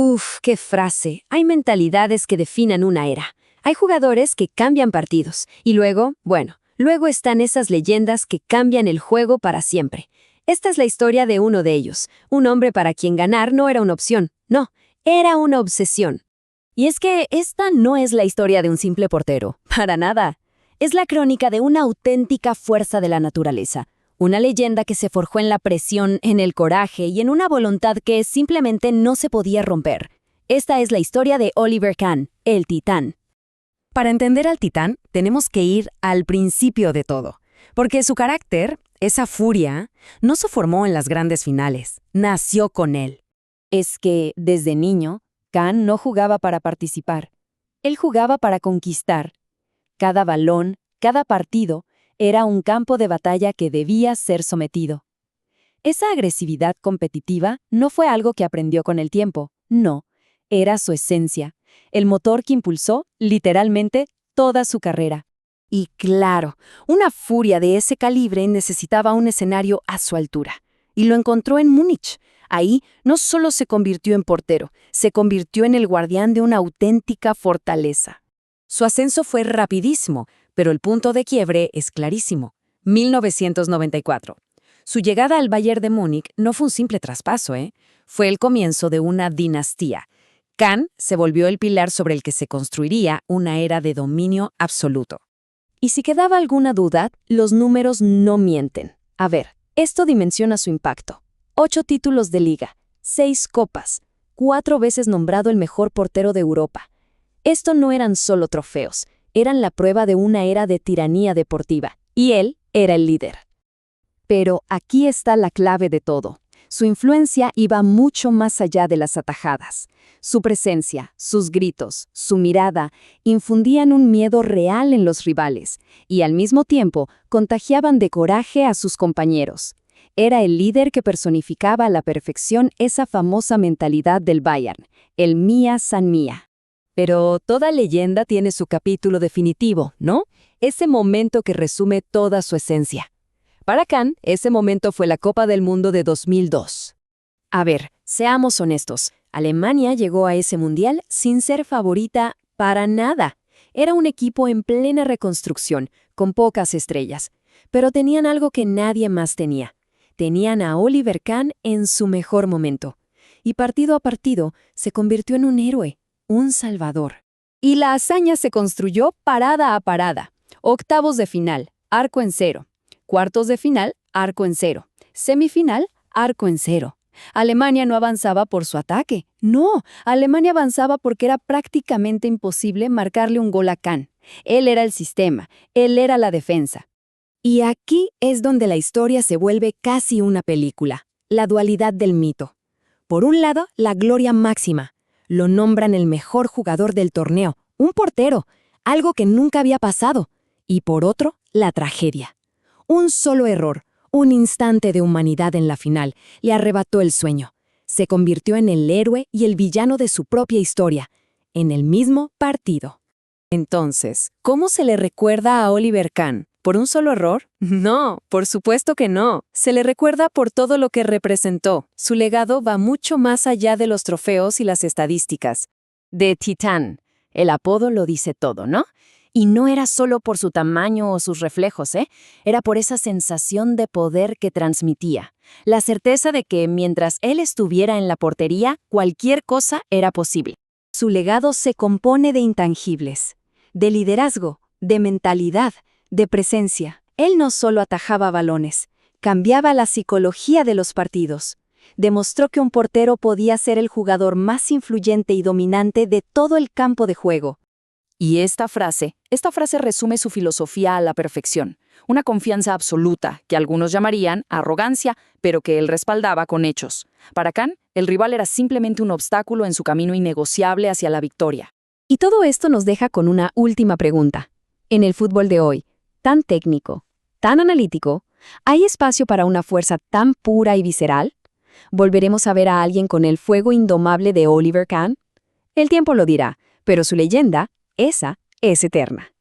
Uf, qué frase. Hay mentalidades que definen una era. Hay jugadores que cambian partidos. Y luego, luego están esas leyendas que cambian el juego para siempre. Esta es la historia de uno de ellos. Un hombre para quien ganar no era una opción. No, era una obsesión. Y es que esta no es la historia de un simple portero. Para nada. Es la crónica de una auténtica fuerza de la naturaleza. Una leyenda que se forjó en la presión, en el coraje y en una voluntad que simplemente no se podía romper. Esta es la historia de Oliver Kahn, el Titán. Para entender al Titán, tenemos que ir al principio de todo. Porque su carácter, esa furia, no se formó en las grandes finales. Nació con él. Es que, desde niño, Kahn no jugaba para participar. Él jugaba para conquistar. Cada balón, cada partido, era un campo de batalla que debía ser sometido. Esa agresividad competitiva no fue algo que aprendió con el tiempo, no, era su esencia, el motor que impulsó, literalmente, toda su carrera. Y claro, una furia de ese calibre necesitaba un escenario a su altura. Y lo encontró en Múnich. Ahí no solo se convirtió en portero, se convirtió en el guardián de una auténtica fortaleza. Su ascenso fue rapidísimo, pero el punto de quiebre es clarísimo. 1994. Su llegada al Bayern de Múnich no fue un simple traspaso, Fue el comienzo de una dinastía. Kahn se volvió el pilar sobre el que se construiría una era de dominio absoluto. Y si quedaba alguna duda, los números no mienten. A ver, esto dimensiona su impacto. 8 títulos de liga, 6 copas, 4 veces nombrado el mejor portero de Europa. Esto no eran solo trofeos, eran la prueba de una era de tiranía deportiva, y él era el líder. Pero aquí está la clave de todo. Su influencia iba mucho más allá de las atajadas. Su presencia, sus gritos, su mirada, infundían un miedo real en los rivales, y al mismo tiempo contagiaban de coraje a sus compañeros. Era el líder que personificaba a la perfección esa famosa mentalidad del Bayern, el mía san mía. Pero toda leyenda tiene su capítulo definitivo, ¿no? Ese momento que resume toda su esencia. Para Kahn, ese momento fue la Copa del Mundo de 2002. A ver, seamos honestos, Alemania llegó a ese mundial sin ser favorita para nada. Era un equipo en plena reconstrucción, con pocas estrellas. Pero tenían algo que nadie más tenía. Tenían a Oliver Kahn en su mejor momento. Y partido a partido se convirtió en un héroe, un salvador. Y la hazaña se construyó parada a parada. Octavos de final, arco en 0. Cuartos de final, arco en 0. Semifinal, arco en 0. Alemania no avanzaba por su ataque. No, Alemania avanzaba porque era prácticamente imposible marcarle un gol a Kahn. Él era el sistema, él era la defensa. Y aquí es donde la historia se vuelve casi una película, la dualidad del mito. Por un lado, la gloria máxima. Lo nombran el mejor jugador del torneo, un portero, algo que nunca había pasado. Y por otro, la tragedia. Un solo error, un instante de humanidad en la final, le arrebató el sueño. Se convirtió en el héroe y el villano de su propia historia, en el mismo partido. Entonces, ¿cómo se le recuerda a Oliver Kahn? ¿Por un solo error? No, por supuesto que no. Se le recuerda por todo lo que representó. Su legado va mucho más allá de los trofeos y las estadísticas. The Titan. El apodo lo dice todo, ¿no? Y no era solo por su tamaño o sus reflejos, Era por esa sensación de poder que transmitía. La certeza de que mientras él estuviera en la portería, cualquier cosa era posible. Su legado se compone de intangibles, de liderazgo, de mentalidad, de presencia. Él no solo atajaba balones, cambiaba la psicología de los partidos. Demostró que un portero podía ser el jugador más influyente y dominante de todo el campo de juego. Y esta frase resume su filosofía a la perfección. Una confianza absoluta, que algunos llamarían arrogancia, pero que él respaldaba con hechos. Para Kahn, el rival era simplemente un obstáculo en su camino innegociable hacia la victoria. Y todo esto nos deja con una última pregunta. En el fútbol de hoy, tan técnico, tan analítico, ¿hay espacio para una fuerza tan pura y visceral? ¿Volveremos a ver a alguien con el fuego indomable de Oliver Kahn? El tiempo lo dirá, pero su leyenda, esa, es eterna.